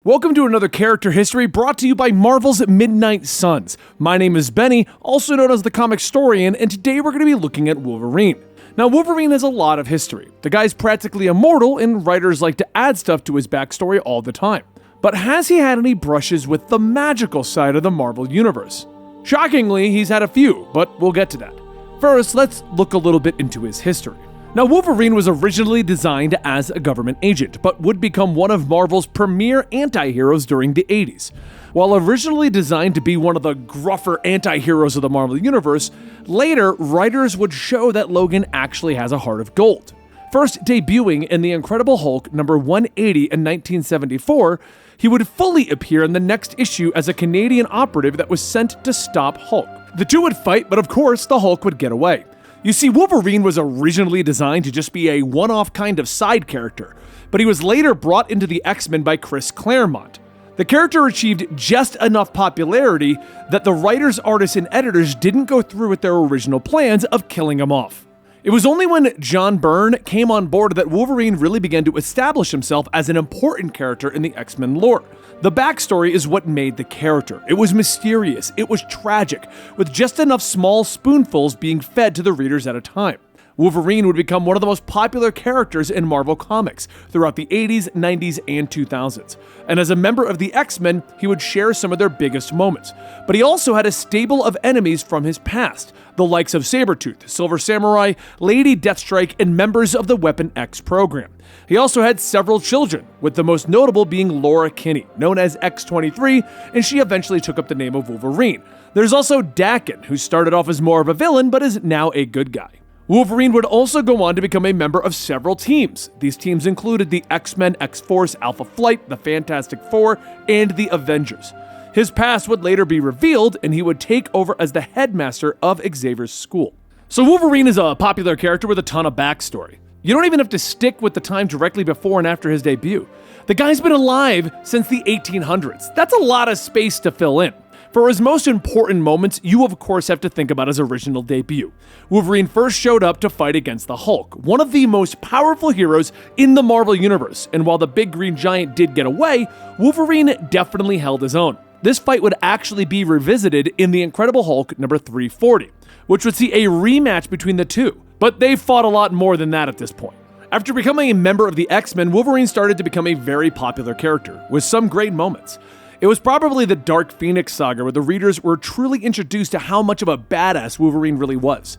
Welcome to another character history brought to you by Marvel's Midnight Suns. My name is Benny, also known as the Comicstorian, and today we're going to be looking at Wolverine. Now, Wolverine has a lot of history. The guy's practically immortal, and writers like to add stuff to his backstory all the time. But has he had any brushes with the magical side of the Marvel Universe? Shockingly, he's had a few, but we'll get to that. First, let's look a little bit into his history. Now, Wolverine was originally designed as a government agent, but would become one of Marvel's premier anti-heroes during the 80s. While originally designed to be one of the gruffer anti-heroes of the Marvel Universe, later, writers would show that Logan actually has a heart of gold. First debuting in The Incredible Hulk number 180 in 1974, he would fully appear in the next issue as a Canadian operative that was sent to stop Hulk. The two would fight, but of course, the Hulk would get away. You see, Wolverine was originally designed to just be a one-off kind of side character, but he was later brought into the X-Men by Chris Claremont. The character achieved just enough popularity that the writers, artists, and editors didn't go through with their original plans of killing him off. It was only when John Byrne came on board that Wolverine really began to establish himself as an important character in the X-Men lore. The backstory is what made the character. It was mysterious, it was tragic, with just enough small spoonfuls being fed to the readers at a time. Wolverine would become one of the most popular characters in Marvel Comics throughout the 80s, 90s, and 2000s. And as a member of the X-Men, he would share some of their biggest moments. But he also had a stable of enemies from his past, the likes of Sabretooth, Silver Samurai, Lady Deathstrike, and members of the Weapon X program. He also had several children, with the most notable being Laura Kinney, known as X-23, and she eventually took up the name of Wolverine. There's also Daken, who started off as more of a villain but is now a good guy. Wolverine would also go on to become a member of several teams. These teams included the X-Men, X-Force, Alpha Flight, the Fantastic Four, and the Avengers. His past would later be revealed, and he would take over as the headmaster of Xavier's school. So Wolverine is a popular character with a ton of backstory. You don't even have to stick with the time directly before and after his debut. The guy's been alive since the 1800s. That's a lot of space to fill in. For his most important moments, you of course have to think about his original debut. Wolverine first showed up to fight against the Hulk, one of the most powerful heroes in the Marvel Universe, and while the big green giant did get away, Wolverine definitely held his own. This fight would actually be revisited in The Incredible Hulk number 340, which would see a rematch between the two, but they fought a lot more than that at this point. After becoming a member of the X-Men, Wolverine started to become a very popular character, with some great moments. It was probably the Dark Phoenix saga where the readers were truly introduced to how much of a badass Wolverine really was.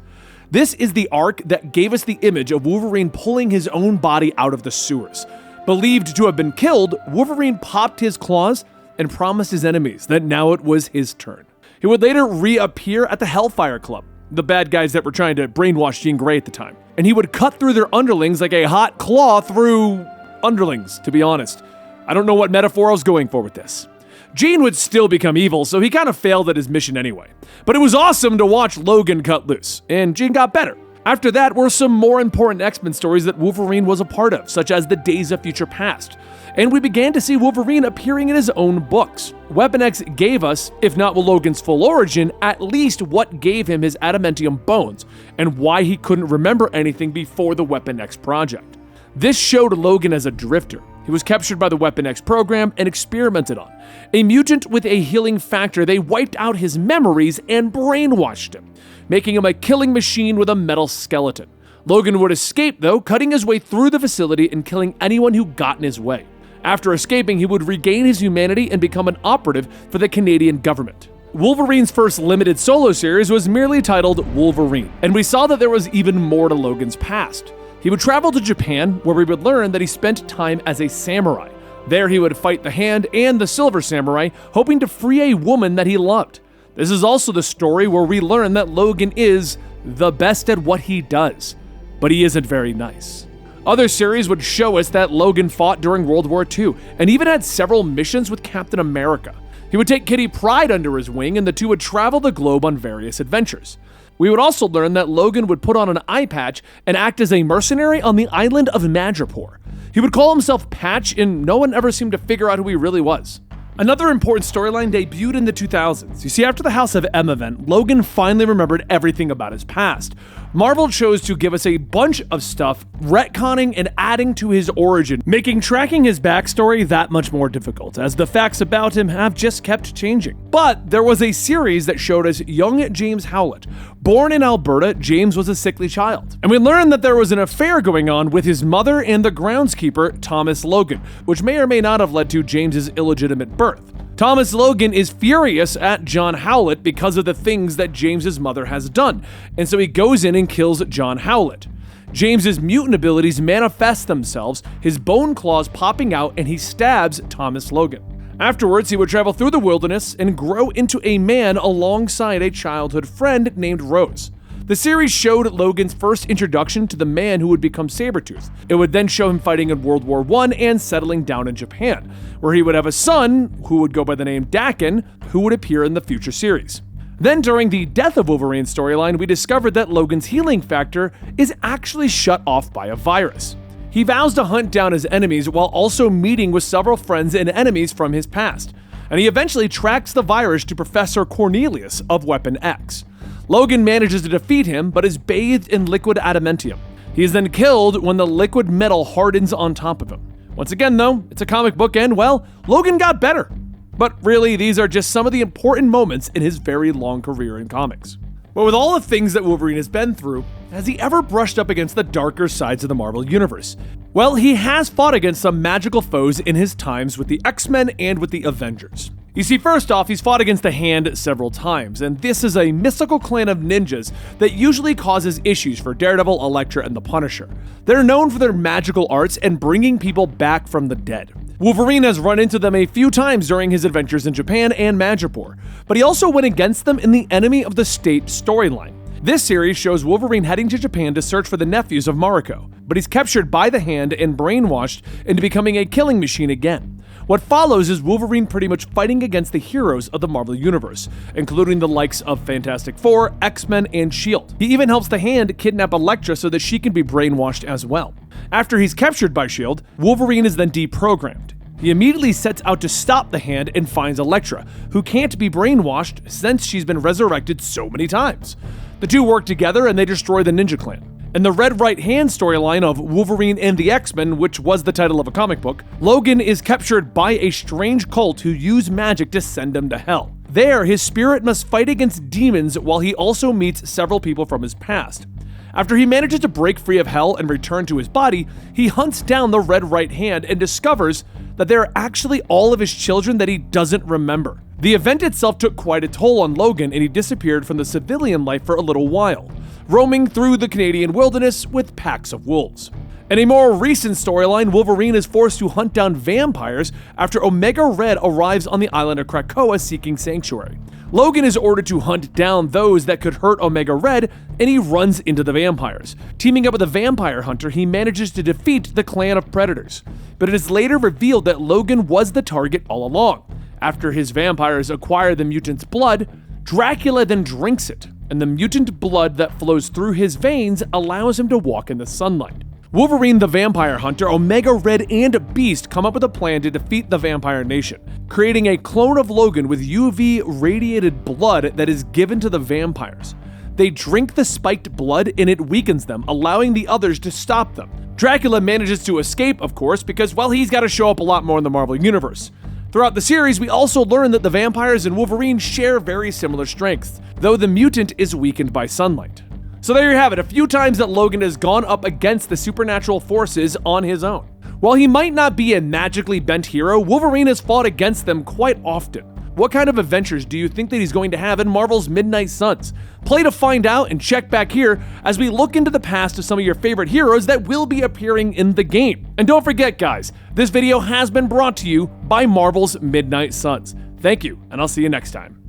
This is the arc that gave us the image of Wolverine pulling his own body out of the sewers. Believed to have been killed, Wolverine popped his claws and promised his enemies that now it was his turn. He would later reappear at the Hellfire Club, the bad guys that were trying to brainwash Jean Grey at the time. And he would cut through their underlings like a hot claw through underlings, to be honest. I don't know what metaphor I was going for with this. Jean would still become evil, so he kind of failed at his mission anyway. But it was awesome to watch Logan cut loose, and Jean got better. After that were some more important X-Men stories that Wolverine was a part of, such as the Days of Future Past. And we began to see Wolverine appearing in his own books. Weapon X gave us, if not Logan's full origin, at least what gave him his adamantium bones, and why he couldn't remember anything before the Weapon X project. This showed Logan as a drifter. He was captured by the Weapon X program and experimented on. A mutant with a healing factor, they wiped out his memories and brainwashed him, making him a killing machine with a metal skeleton. Logan would escape though, cutting his way through the facility and killing anyone who got in his way. After escaping, he would regain his humanity and become an operative for the Canadian government. Wolverine's first limited solo series was merely titled Wolverine, and we saw that there was even more to Logan's past. He would travel to Japan, where we would learn that he spent time as a samurai. There he would fight the Hand and the Silver Samurai, hoping to free a woman that he loved. This is also the story where we learn that Logan is the best at what he does, but he isn't very nice. Other series would show us that Logan fought during World War II, and even had several missions with Captain America. He would take Kitty Pryde under his wing, and the two would travel the globe on various adventures. We would also learn that Logan would put on an eye patch and act as a mercenary on the island of Madripoor. He would call himself Patch, and no one ever seemed to figure out who he really was. Another important storyline debuted in the 2000s. You see, after the House of M event, Logan finally remembered everything about his past. Marvel chose to give us a bunch of stuff, retconning and adding to his origin, making tracking his backstory that much more difficult, as the facts about him have just kept changing. But there was a series that showed us young James Howlett. Born in Alberta, James was a sickly child, and we learned that there was an affair going on with his mother and the groundskeeper, Thomas Logan, which may or may not have led to James's illegitimate birth. Thomas Logan is furious at John Howlett because of the things that James's mother has done, and so he goes in and kills John Howlett. James's mutant abilities manifest themselves, his bone claws popping out, and he stabs Thomas Logan. Afterwards, he would travel through the wilderness and grow into a man alongside a childhood friend named Rose. The series showed Logan's first introduction to the man who would become Sabretooth. It would then show him fighting in World War I and settling down in Japan, where he would have a son who would go by the name Daken, who would appear in the future series. Then during the Death of Wolverine storyline, we discovered that Logan's healing factor is actually shut off by a virus. He vows to hunt down his enemies while also meeting with several friends and enemies from his past, and he eventually tracks the virus to Professor Cornelius of Weapon X. Logan manages to defeat him, but is bathed in liquid adamantium. He is then killed when the liquid metal hardens on top of him. Once again though, it's a comic book and, well, Logan got better. But really, these are just some of the important moments in his very long career in comics. But with all the things that Wolverine has been through, has he ever brushed up against the darker sides of the Marvel Universe? Well, he has fought against some magical foes in his times with the X-Men and with the Avengers. You see, first off, he's fought against the Hand several times, and this is a mystical clan of ninjas that usually causes issues for Daredevil, Elektra, and the Punisher. They're known for their magical arts and bringing people back from the dead. Wolverine has run into them a few times during his adventures in Japan and Madripoor, but he also went against them in the Enemy of the State storyline. This series shows Wolverine heading to Japan to search for the nephews of Mariko, but he's captured by the Hand and brainwashed into becoming a killing machine again. What follows is Wolverine pretty much fighting against the heroes of the Marvel Universe, including the likes of Fantastic Four, X-Men, and S.H.I.E.L.D. He even helps the Hand kidnap Elektra so that she can be brainwashed as well. After he's captured by S.H.I.E.L.D., Wolverine is then deprogrammed. He immediately sets out to stop the Hand and finds Elektra, who can't be brainwashed since she's been resurrected so many times. The two work together and they destroy the Ninja Clan. In the Red Right Hand storyline of Wolverine and the X-Men, which was the title of a comic book, Logan is captured by a strange cult who use magic to send him to hell. There, his spirit must fight against demons while he also meets several people from his past. After he manages to break free of hell and return to his body, he hunts down the Red Right Hand and discovers that they are actually all of his children that he doesn't remember. The event itself took quite a toll on Logan and he disappeared from the civilian life for a little while, roaming through the Canadian wilderness with packs of wolves. In a more recent storyline, Wolverine is forced to hunt down vampires after Omega Red arrives on the island of Krakoa seeking sanctuary. Logan is ordered to hunt down those that could hurt Omega Red, and he runs into the vampires. Teaming up with a vampire hunter, he manages to defeat the clan of Predators. But it is later revealed that Logan was the target all along. After his vampires acquire the mutant's blood, Dracula then drinks it, and the mutant blood that flows through his veins allows him to walk in the sunlight. Wolverine the Vampire Hunter, Omega Red, and Beast come up with a plan to defeat the Vampire Nation, creating a clone of Logan with UV radiated blood that is given to the vampires. They drink the spiked blood and it weakens them, allowing the others to stop them. Dracula manages to escape, of course, because, well, he's got to show up a lot more in the Marvel Universe. Throughout the series, we also learn that the vampires and Wolverine share very similar strengths, though the mutant is weakened by sunlight. So there you have it, a few times that Logan has gone up against the supernatural forces on his own. While he might not be a magically bent hero, Wolverine has fought against them quite often. What kind of adventures do you think that he's going to have in Marvel's Midnight Suns? Play to find out and check back here as we look into the past of some of your favorite heroes that will be appearing in the game. And don't forget, guys, this video has been brought to you by Marvel's Midnight Suns. Thank you, and I'll see you next time.